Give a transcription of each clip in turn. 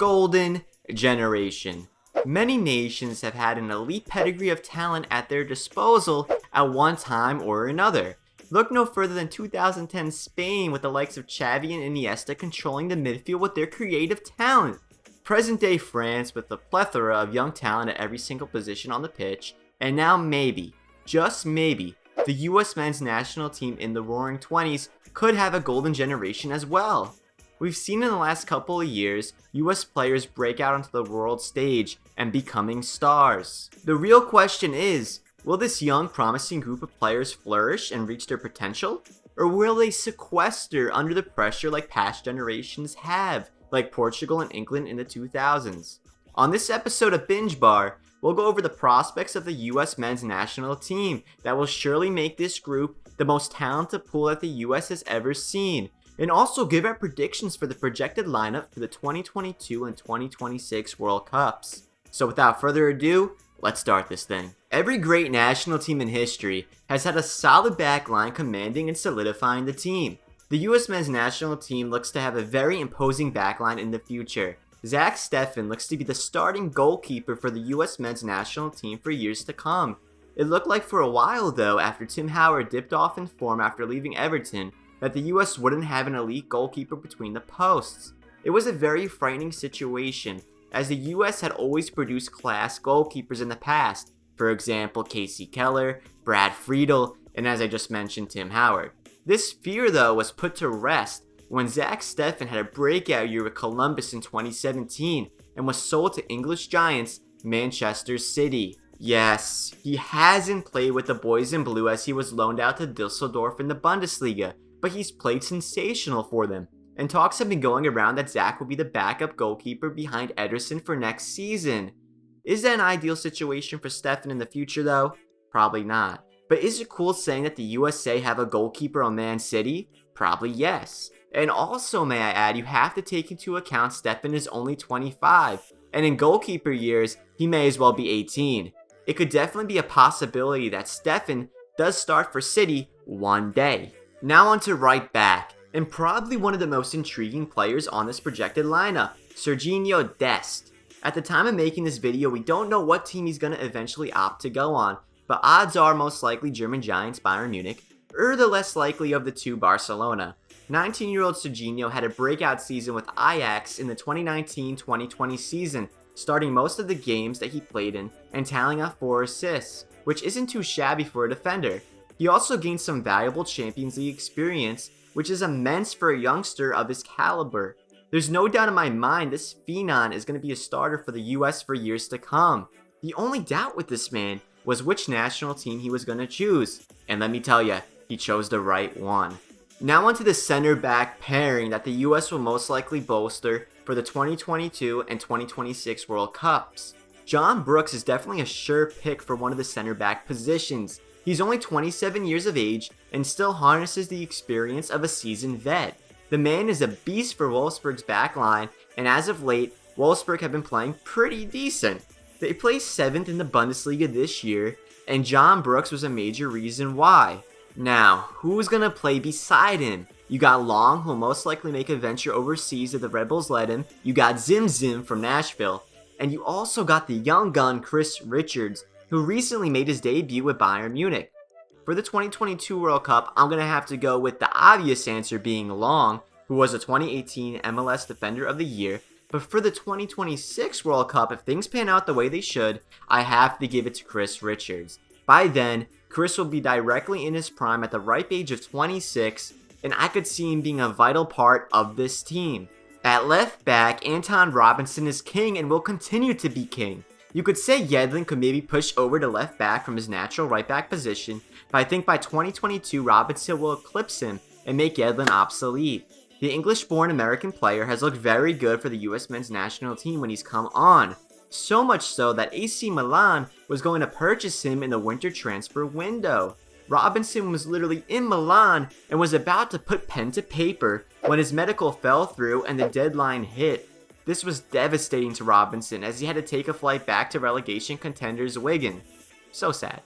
golden generation. Many nations have had an elite pedigree of talent at their disposal at one time or another. Look no further than 2010 Spain with the likes of Xavi and Iniesta controlling the midfield with their creative talent. Present day France with a plethora of young talent at every single position on the pitch. And now maybe, just maybe, the US men's national team in the roaring 20s could have a golden generation as well. We've seen in the last couple of years, US players break out onto the world stage and becoming stars. The real question is, will this young promising group of players flourish and reach their potential? Or will they sequester under the pressure like past generations have, like Portugal and England in the 2000s? On this episode of Binge Bar, we'll go over the prospects of the US men's national team that will surely make this group the most talented pool that the US has ever seen, and also give our predictions for the projected lineup for the 2022 and 2026 World Cups. So without further ado, let's start this thing. Every great national team in history has had a solid backline commanding and solidifying the team. The US men's national team looks to have a very imposing backline in the future. Zach Steffen looks to be the starting goalkeeper for the US men's national team for years to come. It looked like for a while though, after Tim Howard dipped off in form after leaving Everton, that the US wouldn't have an elite goalkeeper between the posts. It was a very frightening situation, as the US had always produced class goalkeepers in the past, for example Casey Keller, Brad Friedel, and as I just mentioned, Tim Howard. This fear though was put to rest when Zach Steffen had a breakout year with Columbus in 2017 and was sold to English giants Manchester City. Yes, he hasn't played with the boys in blue as he was loaned out to Düsseldorf in the Bundesliga, but he's played sensational for them. And talks have been going around that Zach will be the backup goalkeeper behind Ederson for next season. Is that an ideal situation for Steffen in the future though? Probably not. But is it cool saying that the USA have a goalkeeper on Man City? Probably yes. And also, may I add, you have to take into account Steffen is only 25, and in goalkeeper years, he may as well be 18. It could definitely be a possibility that Steffen does start for City one day. Now on to right back, and probably one of the most intriguing players on this projected lineup, Serginho Dest. At the time of making this video, we don't know what team he's going to eventually opt to go on, but odds are most likely German giants Bayern Munich, or the less likely of the two, Barcelona. 19-year-old Serginho had a breakout season with Ajax in the 2019-2020 season, starting most of the games that he played in and tallying up 4 assists, which isn't too shabby for a defender. He also gained some valuable Champions League experience, which is immense for a youngster of his caliber. There's no doubt in my mind this phenom is going to be a starter for the US for years to come. The only doubt with this man was which national team he was going to choose, and let me tell you, he chose the right one. Now onto the center back pairing that the US will most likely bolster for the 2022 and 2026 World Cups. John Brooks is definitely a sure pick for one of the center back positions. He's only 27 years of age and still harnesses the experience of a seasoned vet. The man is a beast for Wolfsburg's backline, and as of late, Wolfsburg have been playing pretty decent. They placed 7th in the Bundesliga this year, and John Brooks was a major reason why. Now, who's gonna play beside him? You got Long, who'll most likely make a venture overseas if the Red Bulls let him. You got Zim Zim from Nashville. And you also got the young gun Chris Richards, who recently made his debut with Bayern Munich. For the 2022 World Cup, I'm gonna have to go with the obvious answer being Long, who was a 2018 MLS Defender of the Year. But for the 2026 World Cup, if things pan out the way they should, I have to give it to Chris Richards. By then, Chris will be directly in his prime at the ripe age of 26, and I could see him being a vital part of this team. At left back, Anton Robinson is king and will continue to be king. You could say Yedlin could maybe push over to left back from his natural right back position, but I think by 2022 Robinson will eclipse him and make Yedlin obsolete. The English-born American player has looked very good for the US men's national team when he's come on. So much so that AC Milan was going to purchase him in the winter transfer window. Robinson was literally in Milan and was about to put pen to paper when his medical fell through and the deadline hit. This was devastating to Robinson as he had to take a flight back to relegation contenders Wigan. So sad.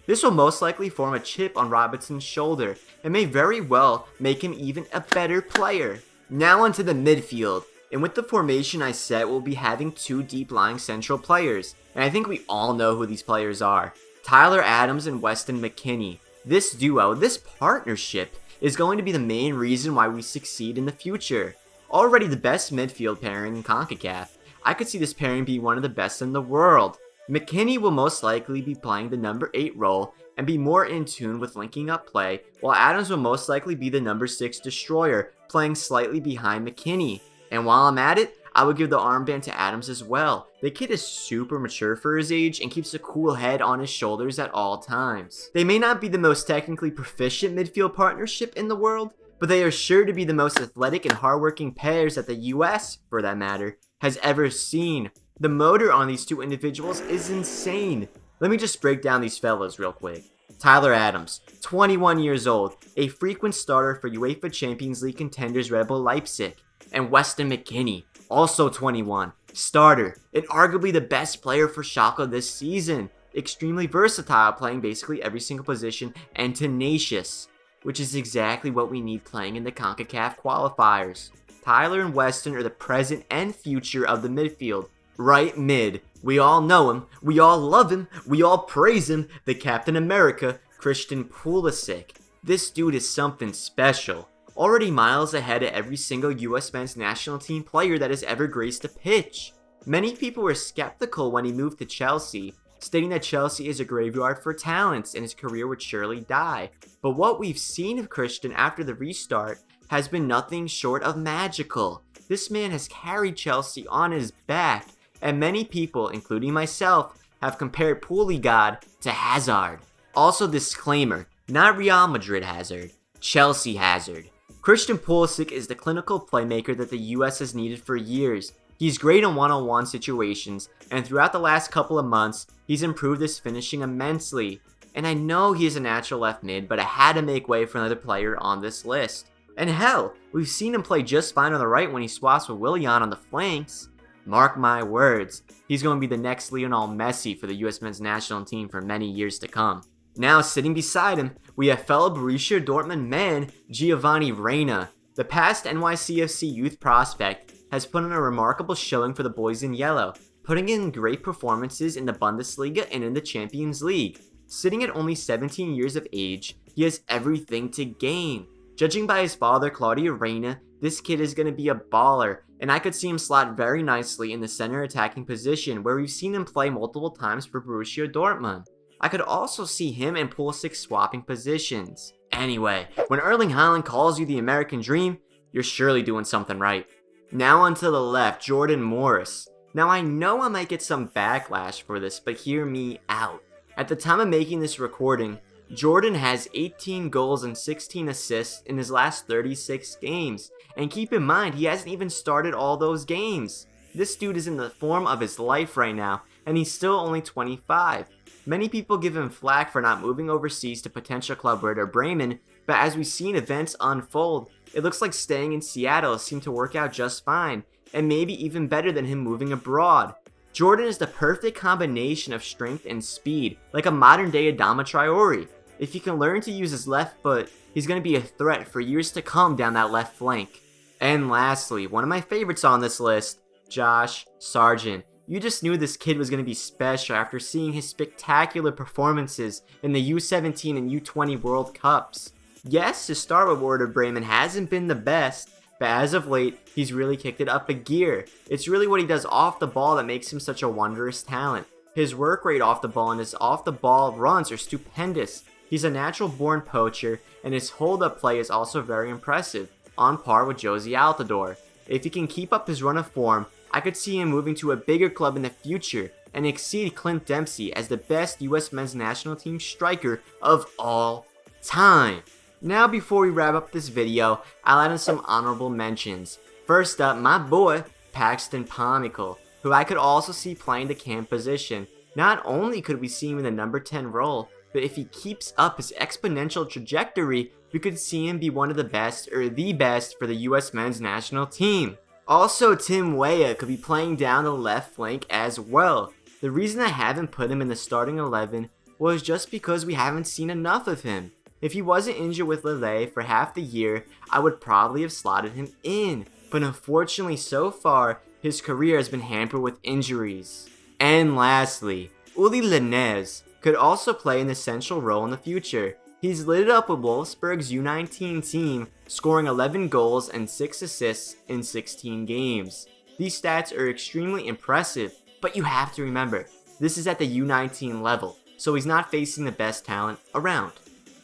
This will most likely form a chip on Robinson's shoulder and may very well make him even a better player. Now onto the midfield. And with the formation I set, we'll be having 2 deep-lying central players. And I think we all know who these players are. Tyler Adams and Weston McKennie. This duo, this partnership, is going to be the main reason why we succeed in the future. Already the best midfield pairing in CONCACAF. I could see this pairing being one of the best in the world. McKennie will most likely be playing the number 8 role and be more in tune with linking up play, while Adams will most likely be the number 6 destroyer, playing slightly behind McKennie. And while I'm at it, I would give the armband to Adams as well. The kid is super mature for his age and keeps a cool head on his shoulders at all times. They may not be the most technically proficient midfield partnership in the world, but they are sure to be the most athletic and hardworking pairs that the US, for that matter, has ever seen. The motor on these 2 individuals is insane. Let me just break down these fellas real quick. Tyler Adams, 21 years old, a frequent starter for UEFA Champions League contenders Red Bull Leipzig. And Weston McKennie, also 21, starter, and arguably the best player for Schalke this season. Extremely versatile, playing basically every single position, and tenacious, which is exactly what we need playing in the CONCACAF qualifiers. Tyler and Weston are the present and future of the midfield. Right mid. We all know him, we all love him, we all praise him, the Captain America, Christian Pulisic. This dude is something special. Already miles ahead of every single US men's national team player that has ever graced a pitch. Many people were skeptical when he moved to Chelsea, stating that Chelsea is a graveyard for talents and his career would surely die. But what we've seen of Christian after the restart has been nothing short of magical. This man has carried Chelsea on his back, and many people, including myself, have compared Poolie God to Hazard. Also, disclaimer, not Real Madrid Hazard, Chelsea Hazard. Christian Pulisic is the clinical playmaker that the US has needed for years. He's great in one-on-one situations, and throughout the last couple of months, he's improved his finishing immensely. And I know he is a natural left mid, but I had to make way for another player on this list. And hell, we've seen him play just fine on the right when he swaps with Willian on the flanks. Mark my words, he's going to be the next Lionel Messi for the US men's national team for many years to come. Now, sitting beside him, we have fellow Borussia Dortmund man, Giovanni Reyna. The past NYCFC youth prospect has put in a remarkable showing for the boys in yellow, putting in great performances in the Bundesliga and in the Champions League. Sitting at only 17 years of age, he has everything to gain. Judging by his father, Claudio Reyna, this kid is going to be a baller, and I could see him slot very nicely in the center attacking position where we've seen him play multiple times for Borussia Dortmund. I could also see him and Pulisic swapping positions. Anyway, when Erling Haaland calls you the American dream, you're surely doing something right. Now onto the left, Jordan Morris. Now I know I might get some backlash for this, but hear me out. At the time of making this recording, Jordan has 18 goals and 16 assists in his last 36 games. And keep in mind, he hasn't even started all those games. This dude is in the form of his life right now, and he's still only 25. Many people give him flack for not moving overseas to potential club Werder Bremen, but as we've seen events unfold, it looks like staying in Seattle seemed to work out just fine, and maybe even better than him moving abroad. Jordan is the perfect combination of strength and speed, like a modern day Adama Traore. If he can learn to use his left foot, he's going to be a threat for years to come down that left flank. And lastly, one of my favorites on this list, Josh Sargent. You just knew this kid was going to be special after seeing his spectacular performances in the U17 and U20 World Cups. Yes, his start with Werder Bremen hasn't been the best, but as of late, he's really kicked it up a gear. It's really what he does off the ball that makes him such a wondrous talent. His work rate off the ball and his off the ball runs are stupendous. He's a natural born poacher, and his hold-up play is also very impressive, on par with Josie Altidore. If he can keep up his run of form, I could see him moving to a bigger club in the future and exceed Clint Dempsey as the best US men's national team striker of all time. Now before we wrap up this video, I'll add in some honorable mentions. First up, my boy, Paxton Pomykal, who I could also see playing the cam position. Not only could we see him in the number 10 role, but if he keeps up his exponential trajectory, we could see him be one of the best or the best for the US men's national team. Also, Tim Weah could be playing down the left flank as well. The reason I haven't put him in the starting 11 was just because we haven't seen enough of him. If he wasn't injured with Lille for half the year, I would probably have slotted him in. but unfortunately so far, his career has been hampered with injuries. And lastly, Uli Linez could also play an essential role in the future. He's lit it up with Wolfsburg's U19 team, scoring 11 goals and 6 assists in 16 games. These stats are extremely impressive, but you have to remember, this is at the U19 level, so he's not facing the best talent around.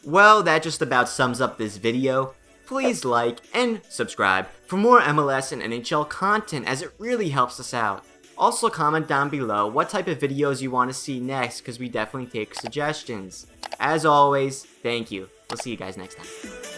Well, that just about sums up this video. Please like and subscribe for more MLS and NHL content, as it really helps us out. Also comment down below what type of videos you want to see next, because we definitely take suggestions. As always, thank you. We'll see you guys next time.